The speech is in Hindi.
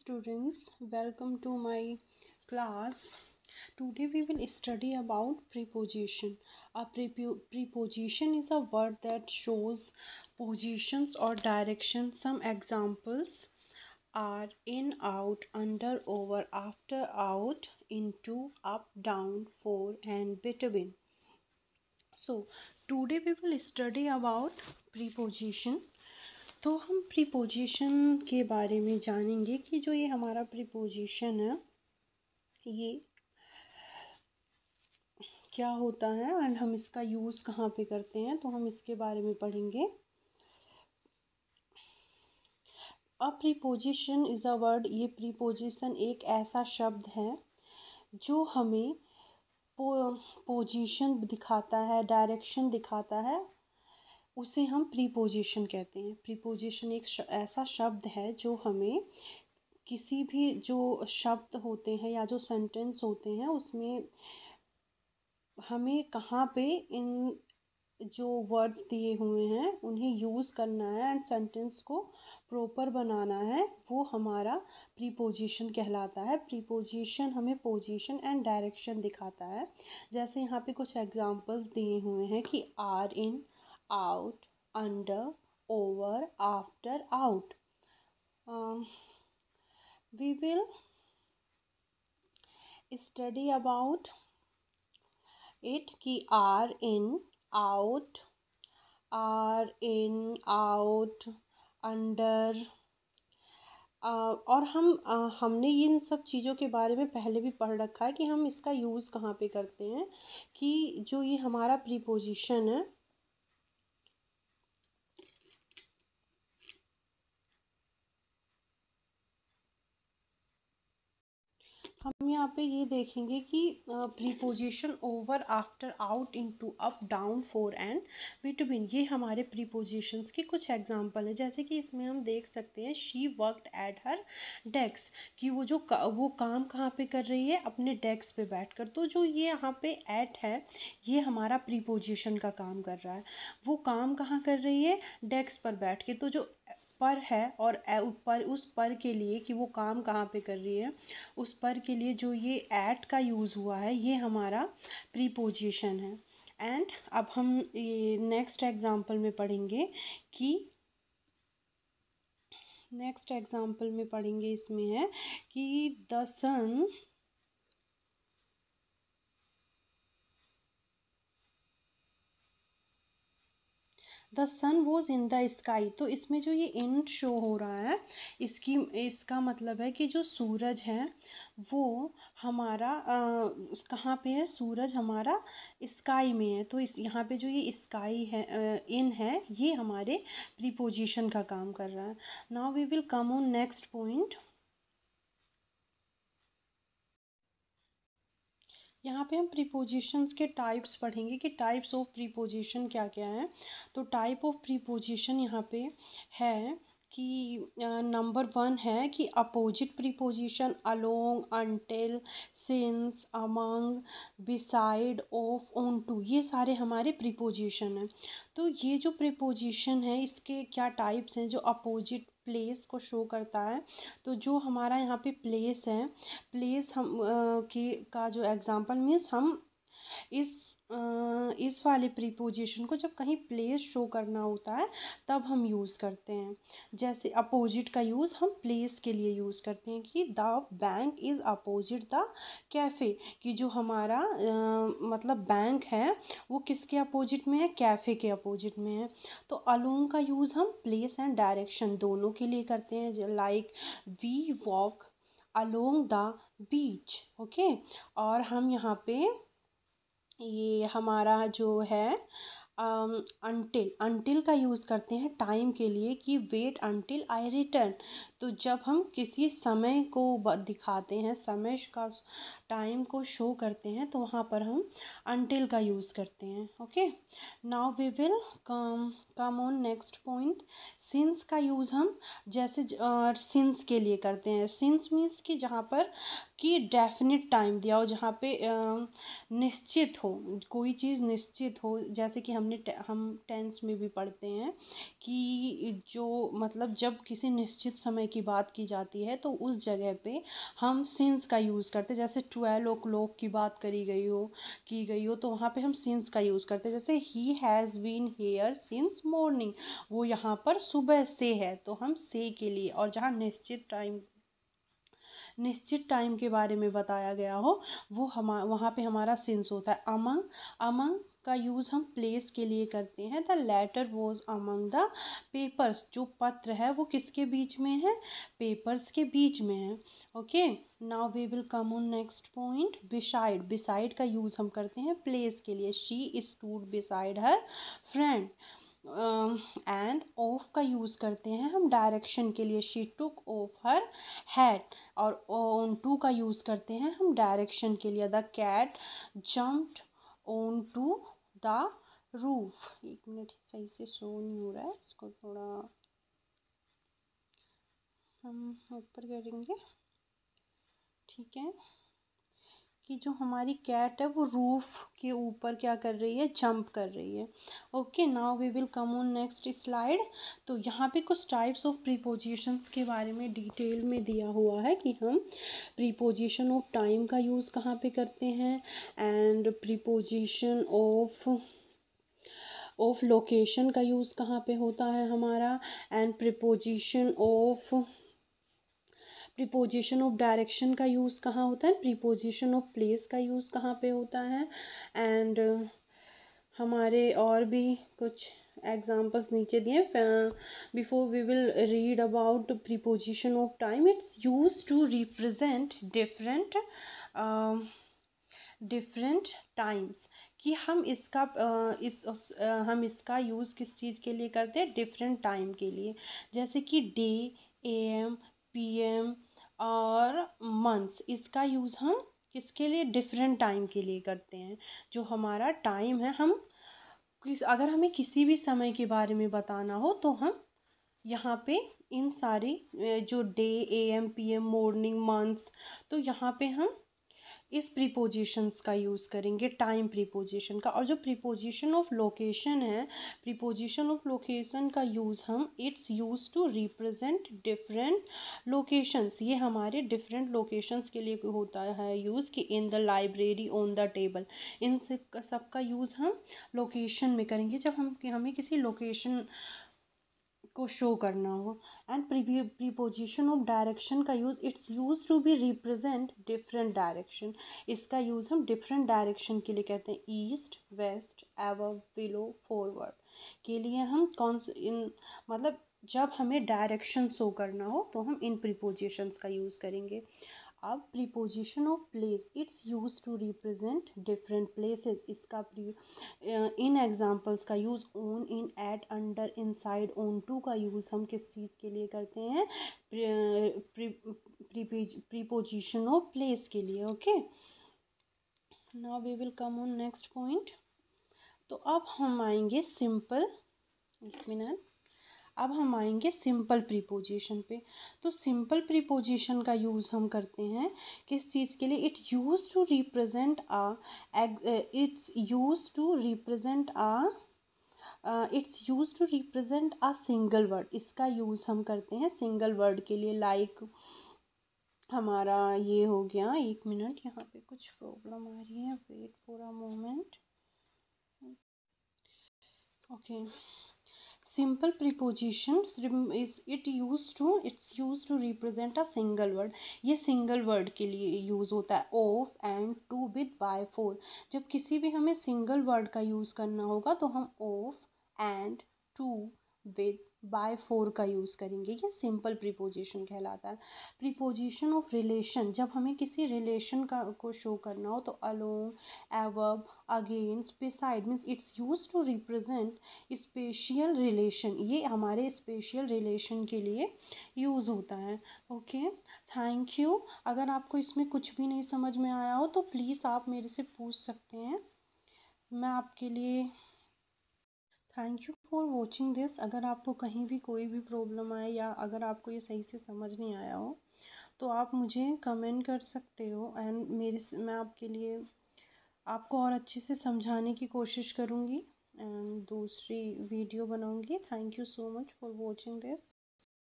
students, welcome to my class. Today we will study about preposition. A preposition is a word that shows positions or direction. Some examples are in, out, under, over, after, out, into, up, down, for and between. So today we will study about preposition. तो हम प्रीपोजिशन के बारे में जानेंगे कि जो ये हमारा प्रीपोजिशन है ये क्या होता है एंड हम इसका यूज़ कहाँ पे करते हैं, तो हम इसके बारे में पढ़ेंगे। अ प्रीपोजिशन इज़ अ वर्ड, ये प्रीपोजिशन एक ऐसा शब्द है जो हमें पोजीशन दिखाता है, डायरेक्शन दिखाता है, उसे हम प्रीपोजिशन कहते हैं। प्रीपोजिशन एक ऐसा शब्द है जो हमें किसी भी जो शब्द होते हैं या जो सेंटेंस होते हैं उसमें हमें कहाँ पे इन जो वर्ड्स दिए हुए हैं उन्हें यूज़ करना है एंड सेंटेंस को प्रॉपर बनाना है, वो हमारा प्रीपोजिशन कहलाता है। प्रीपोजिशन हमें पोजीशन एंड डायरेक्शन दिखाता है। जैसे यहाँ पे कुछ एग्जांपल्स दिए हुए हैं कि are in, out, under, over, after, out. We will study about it कि are in, out, are in, out, under. और हमने इन सब चीज़ों के बारे में पहले भी पढ़ रखा है कि हम इसका यूज़ कहाँ पे करते हैं, कि जो ये हमारा प्रीपोजिशन है हम यहाँ पे ये देखेंगे कि preposition over, after, out, into, up, down, for and between, ये हमारे प्रीपोजिशंस के कुछ एग्जांपल है। जैसे कि इसमें हम देख सकते हैं she worked at her desk, कि वो काम कहाँ पे कर रही है, अपने डेस्क पे बैठकर। तो जो ये यहाँ पे एट है ये हमारा प्रीपोजिशन का काम कर रहा है। वो काम कहाँ कर रही है, डेस्क पर बैठ के। तो जो पर है और पर, उस पर के लिए कि वो काम कहाँ पे कर रही है, उस पर के लिए जो ये एट का यूज़ हुआ है ये हमारा प्रीपोजिशन है। एंड अब हम ये नेक्स्ट एग्जांपल में पढ़ेंगे कि इसमें है कि the sun was in the sky. तो इसमें जो ये इन शो हो रहा है इसका मतलब है कि जो सूरज है वो हमारा कहाँ पे है, सूरज हमारा स्काई में है। तो इस यहाँ पे जो ये स्काई है, इन है, ये हमारे प्रीपोजिशन का काम कर रहा है। Now we will come on next point. यहाँ पे हम प्रीपोजिशंस के टाइप्स पढ़ेंगे कि टाइप्स ऑफ प्रीपोजिशन क्या क्या है। तो टाइप ऑफ प्रीपोजिशन यहाँ पे है कि नंबर 1 है कि opposite preposition, along, until, since, among, beside, off, on to, ये सारे हमारे प्रीपोजिशन हैं। तो ये जो प्रीपोजिशन है इसके क्या टाइप्स हैं, जो अपोजिट प्लेस को शो करता है। तो जो हमारा यहाँ पे प्लेस है, प्लेस हम का जो एग्जांपल मीन्स हम इस वाले प्रीपोजिशन को जब कहीं प्लेस शो करना होता है तब हम यूज़ करते हैं। जैसे अपोजिट का यूज़ हम प्लेस के लिए यूज़ करते हैं कि the bank is opposite the cafe, कि जो हमारा मतलब बैंक है वो किसके अपोजिट में है, कैफ़े के अपोजिट में है। तो अलोंग का यूज़ हम प्लेस एंड डायरेक्शन दोनों के लिए करते हैं, like we walk along the beach, okay. और हम यहाँ पे ये हमारा जो है अनटिल का यूज़ करते हैं टाइम के लिए कि वेट अनटिल आई रिटर्न। तो जब हम किसी समय को दिखाते हैं, समय का टाइम को शो करते हैं, तो वहाँ पर हम अनटिल का यूज़ करते हैं, okay. Now we will come on next point. Since का यूज़ हम जैसे सिंस के लिए करते हैं। सिंस मीन्स कि जहाँ पर कि डेफिनेट टाइम दिया हो, जहाँ पे निश्चित हो, कोई चीज़ निश्चित हो, जैसे कि हम टेंस में भी पढ़ते हैं कि जो मतलब जब किसी निश्चित समय की बात की जाती है तो उस जगह पे हम सिंस का यूज़ करते हैं। जैसे 12 o'clock की बात की गई हो तो वहाँ पे हम सिंस का यूज़ करते हैं। जैसे he has been here since morning, वो यहाँ पर सुबह से है तो हम से के लिए, और जहाँ निश्चित टाइम के बारे में बताया गया हो वो वहाँ पे हमारा सिंस होता है। अमंग, अमंग का यूज़ हम प्लेस के लिए करते हैं। The letter was among the papers, जो पत्र है वो किसके बीच में है, पेपर्स के बीच में है। Okay, now we will come on next point, beside. Beside का यूज़ हम करते हैं प्लेस के लिए। She stood beside her friend. And off का यूज़ करते हैं हम डायरेक्शन के लिए। She took off her hat. और ऑन टू का यूज़ करते हैं हम डायरेक्शन के लिए। The cat jumped on to the roof. एक मिनट, सही से शो नहीं हो रहा है, इसको थोड़ा हम ऊपर करेंगे। ठीक है, कि जो हमारी कैट है वो रूफ के ऊपर क्या कर रही है, जंप कर रही है। Okay, now we will come on next slide. तो यहाँ पे कुछ टाइप्स ऑफ प्रीपोजिशंस के बारे में डिटेल में दिया हुआ है कि हम प्रीपोजिशन ऑफ टाइम का यूज़ कहाँ पे करते हैं, एंड प्रीपोजिशन ऑफ लोकेशन का यूज़ कहाँ पे होता है हमारा, एंड प्रीपोजिशन ऑफ डायरेक्शन का यूज़ कहाँ होता है, प्रीपोजिशन ऑफ प्लेस का यूज़ कहाँ पे होता है, एंड हमारे और भी कुछ एग्जाम्पल्स नीचे दिए। Before we will read about preposition of time, it's use to represent different times, कि हम इसका हम इसका यूज़ किस चीज़ के लिए करते हैं, डिफरेंट टाइम के लिए। जैसे कि डे, AM, PM और मंथ्स, इसका यूज़ हम किसके लिए, डिफरेंट टाइम के लिए करते हैं। जो हमारा टाइम है, अगर हमें किसी भी समय के बारे में बताना हो तो हम यहाँ पे इन सारी जो day, AM, PM, morning, months, तो यहाँ पे हम इस प्रीपोजिशंस का यूज़ करेंगे, टाइम प्रीपोजिशन का। और जो प्रीपोजिशन ऑफ लोकेशन है, प्रीपोजिशन ऑफ लोकेशन का यूज़ हम it's use to represent different locations, ये हमारे डिफरेंट लोकेशंस के लिए होता है यूज़, कि in the library, on the table, इन सब का यूज़ हम लोकेशन में करेंगे जब हमें किसी लोकेशन को शो करना हो। एंड प्रीपोजिशन ऑफ डायरेक्शन का use, it's use to be represent different direction, इसका यूज़ हम डिफरेंट डायरेक्शन के लिए करते हैं। East, west, above, below, forward के लिए हम मतलब जब हमें डायरेक्शन शो करना हो तो हम इन प्रीपोजिशंस का यूज़ करेंगे। अब preposition of place, it's use to represent different places, इसका इन एग्जाम्पल्स का use on, in, at, under, inside, on to का यूज़ हम किस चीज़ के लिए करते हैं, प्रीपोजिशन ऑफ प्लेस के लिए। Okay, now we will come on next point. तो अब हम आएंगे सिंपल, एक मिनट, अब हम आएंगे सिंपल प्रीपोजिशन पे। तो सिंपल प्रीपोजिशन का यूज़ हम करते हैं किस चीज़ के लिए, it's use to represent a single word, इसका यूज़ हम करते हैं सिंगल वर्ड के लिए। लाइक हमारा ये हो गया, एक मिनट, यहाँ पे कुछ प्रॉब्लम आ रही है, wait for a moment. Okay, simple prepositions it's used to represent a single word, ये single word के लिए यूज़ होता है। of and to with by for, जब किसी भी हमें single word का यूज़ करना होगा तो हम of and to with by for का यूज़ करेंगे, ये सिंपल प्रीपोजिशन कहलाता है। प्रीपोजिशन ऑफ रिलेशन, जब हमें किसी रिलेशन को शो करना हो तो along, above, against, beside, means it's use to represent spatial relation, ये हमारे स्पेशियल रिलेशन के लिए यूज़ होता है। Okay, thank you. अगर आपको इसमें कुछ भी नहीं समझ में आया हो तो प्लीज़ आप मेरे से पूछ सकते हैं, मैं आपके लिए। Thank you for watching this. अगर आपको कहीं भी कोई भी प्रॉब्लम आए या अगर आपको ये सही से समझ नहीं आया हो तो आप मुझे कमेंट कर सकते हो एंड मैं आपके लिए आपको और अच्छे से समझाने की कोशिश करूँगी एंड दूसरी वीडियो बनाऊँगी। Thank you so much for watching this.